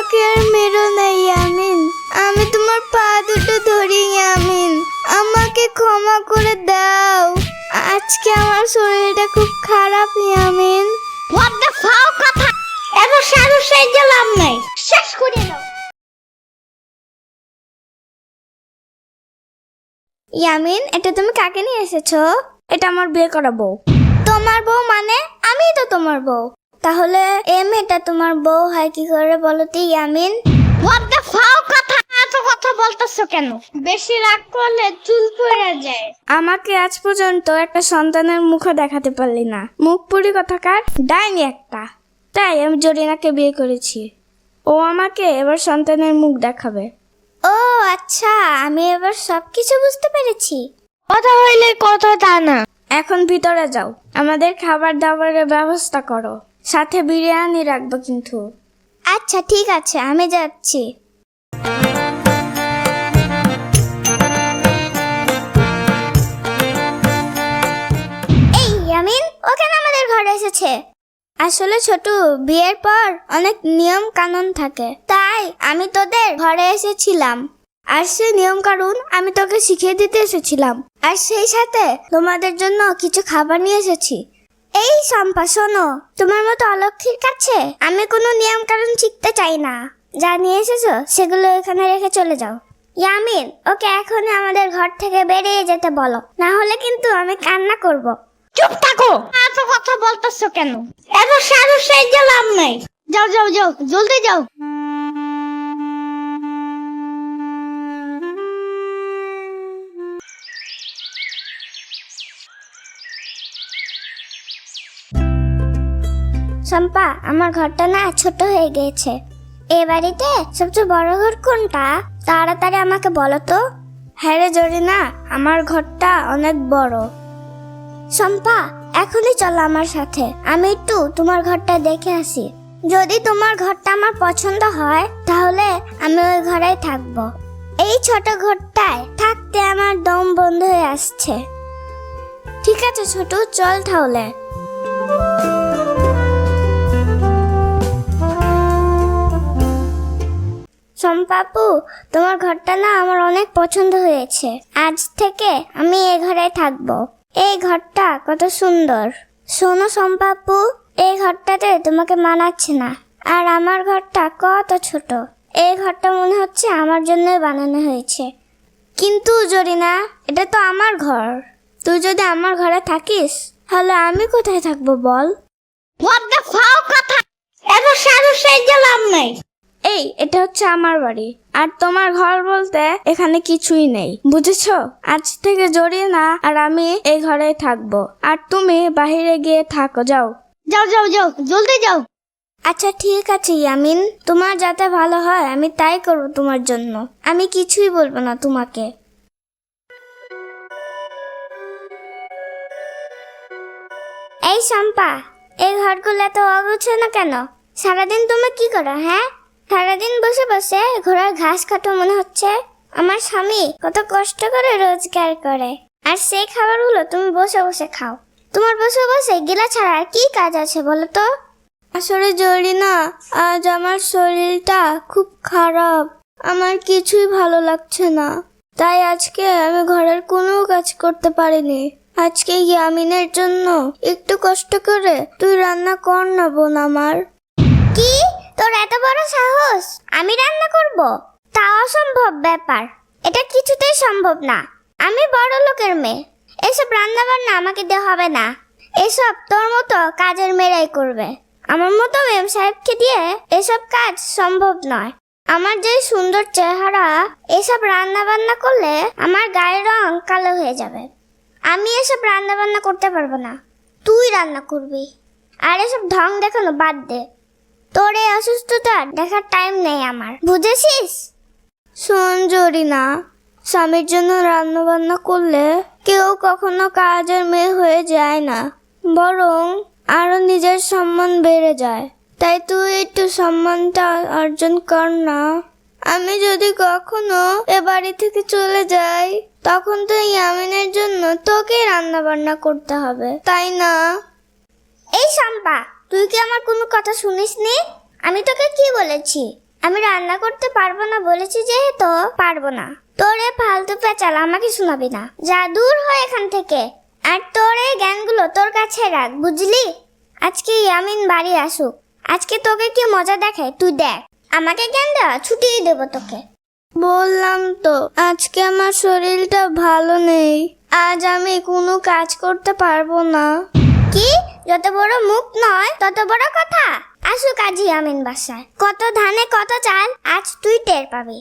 আমাকে আর মেরো না ইয়ামিন, আমি তোমার পা দুটো ধরি ইয়ামিন, আমাকে ক্ষমা করে দাও। আজকে আমার শরীরটা খুব খারাপ ইয়ামিন। হোয়াট দ্য ফাও কথা, এত সারু সেই লাভ নাই, শেষ করে দাও। ইয়ামিন, এটা তুমি কাকে নিয়ে এসেছো? এটা আমার বিয়ে করা বউ। তোমার বউ মানে? আমিই তো তোমার বউ। তাহলে এ মেয়েটা তোমার বউ হয় কি করে বলো তো ইয়ামিন? হোয়াট দ্য ফাও কথা, এত কথা বলতেছো কেন? বেশি রাগ করলে চুল পড়ে যায়। আমাকে আজ পর্যন্ত একটা সন্তানের মুখও দেখাতে পারলি না, মুখ পুরি কথাকার ডাইনি একটা। তাই আমি জরিনাকে বিয়ে করেছি। ও আমাকে এবার সন্তানের মুখ দেখাবে। ও আচ্ছা, আমি এবার সবকিছু বুঝতে পেরেছি। কথা হইলে কথা তা না। এখন ভিতরে যাও, আমাদের খাবার দাবারের ব্যবস্থা করো, সাথে বিরিয়ানি রাখবো কিন্তু। আচ্ছা ঠিক আছে, আমি যাচ্ছি। এই ইয়ামিন, ও কেন আমাদের ঘরে এসেছে? আসলে ছোট, বিয়ের পর অনেক নিয়ম কানুন থাকে, তাই আমি তোদের ঘরে এসেছিলাম। আর সেই নিয়ম কানুন আমি তোকে শিখিয়ে দিতে এসেছিলাম। আর সেই সাথে তোমাদের জন্য কিছু খাবার নিয়ে এসেছি। এই শম্পা শোনো, তোমার মতো অলক্ষীর কাছে আমি কোনো নিয়ম কানুন শিখতে চাই না। যা নিয়ে এসেছো সেগুলো এখানে রেখে চলে যাও। ইয়ামিন, ওকে এখনই আমাদের ঘর থেকে বেরিয়ে যেতে বলো, না হলে কিন্তু আমি কান্না করব। চুপ থাকো, এত কথা বলতেছো কেন? এত সারু সেই লাভ নাই। যাও যাও যাও, জলদি যাও। শম্পা, আমার ঘরটা না ছোট হয়ে গিয়েছে। এ বাড়িতে সবচেয়ে বড় ঘর কোনটা? তাড়াতাড়ি আমাকে বলো তো। হ্যাঁ রে জরিনা, আমার ঘরটা অনেক বড়। শম্পা, এখনই চলো আমার সাথে, আমি একটু তোমার ঘরটা দেখে আসি। যদি তোমার ঘরটা আমার পছন্দ হয় তাহলে আমি ওই ঘরেই থাকবো। এই ছোট ঘরটায় থাকতে আমার দম বন্ধ হয়ে আসছে। ঠিক আছে ছোট, চল তাহলে। শম্পাপু, তোমার ঘরটা না আমার অনেক পছন্দ হয়েছে। আজ থেকে আমি এই ঘরে থাকবো। এই ঘরটা কত সুন্দর। শোনো শম্পাপু, এই ঘরটাতে তোমাকে মানাচ্ছে না। আর আমার ঘরটা কত ছোট। এই ঘরটা মনে হচ্ছে আমার জন্যই বানানো হয়েছে। কিন্তু জরিনা, এটা তো আমার ঘর। তুই যদি আমার ঘরে থাকিস তাহলে আমি কোথায় থাকবো বল? হোয়াট দ্য ফাও কথা, এত সারু সেই লাভ নাই। এই, এটা হচ্ছে আমার বাড়ি, আর তোমার ঘর বলতে এখানে কিছুই নেই, বুঝেছো? আজ থেকে জরিনা আর আমি এই ঘরেই থাকবো, আর তুমি বাহিরে গিয়ে থাকো। যাও যাও যাও যাও, জলদি যাও। আচ্ছা ঠিক আছে ইয়ামিন, তোমার যাতে ভালো হয় আমি তাই করবো তোমার জন্য। আমি কিছুই বলবো না তোমাকে। এই শম্পা, এই ঘরগুলো তো অগোছানো কেন? সারাদিন তুমি কি করো? হ্যাঁ, সারাদিন বসে বসে ঘোড়ার ঘাস কাটো মনে হচ্ছে। আমার স্বামী কত কষ্ট করে রোজগার করে, আর সেই খাবারগুলো তুমি বসে বসে খাও। তোমার বসে বসে গিলা ছাড়া আর কি কাজ আছে বলো তো? আসলে জরিনা, আজ আমার শরীরটা খুব খারাপ, আমার কিছুই ভালো লাগছে না। তাই আজকে আমি ঘরের কোনো কাজ করতে পারিনি। আজকে ইয়ামিনের জন্য একটু কষ্ট করে তুই রান্না কর না বোন আমার। কি? তোর এত বড় সাহস? আমি রান্না করব? তা অসম্ভব ব্যাপার। এটা কিছুতেই সম্ভব না। আমি বড় লোকের মেয়ে, এসব রান্না বান্না আমাকে দেওয়া হবে না। এসব তোর মতো কাজের মেয়েরাই করবে। আমার মতো মেম সাহেবকে দিয়ে এসব কাজ সম্ভব নয়। আমার যে সুন্দর চেহারা, এসব রান্না বান্না করলে আমার গায়ের রং কালো হয়ে যাবে। আমি এসব রান্না বান্না করতে পারবো না। তুই রান্না করবি। আর এসব ঢং দেখানো বাদ দে। তোর এই অসুস্থতা দেখার টাইম নেই আমার, বুঝেছিস? শোন জরিনা, স্বামীর জন্য রান্না বান্না করলে কেউ কখনো কাজের মেয়ে হয়ে যায় না, বরং আরো নিজের সম্মান বেড়ে যায়। তাই তুই একটু সম্মানটা অর্জন কর না। আমি যদি কখনো এ বাড়ি থেকে চলে যাই তখন তো ইয়ামিনের জন্য তোকে রান্না বান্না করতে হবে, তাই না? এই শম্পা, তুই কি আমার কোনো কথা শুনিসনি? আমি তোকে কি বলেছি? আমি রান্না করতে পারবো না বলেছি যেহেতু পারবো না। তোরে ফালতু পেঁচাল আমাকে শোনাবি না, যা দূর হয় এখান থেকে। আর তোর এই জ্ঞানগুলো তোর কাছে রাখ, বুঝলি? আজকে ইয়ামিন বাড়ি আসুক, আজকে তোকে কি মজা দেখায় তুই দেখ। আমাকে জ্ঞান দেওয়া ছুটিয়ে দেবো তোকে। বললাম তো আজকে আমার শরীরটা ভালো নেই, আজ আমি কোনো কাজ করতে পারবো না। কি? যত বড় মুখ নয় তত বড় কথা। আসুক আজ ইয়ামিন বাসায়, কত ধানে কত চাল আজ তুই টের পাবি।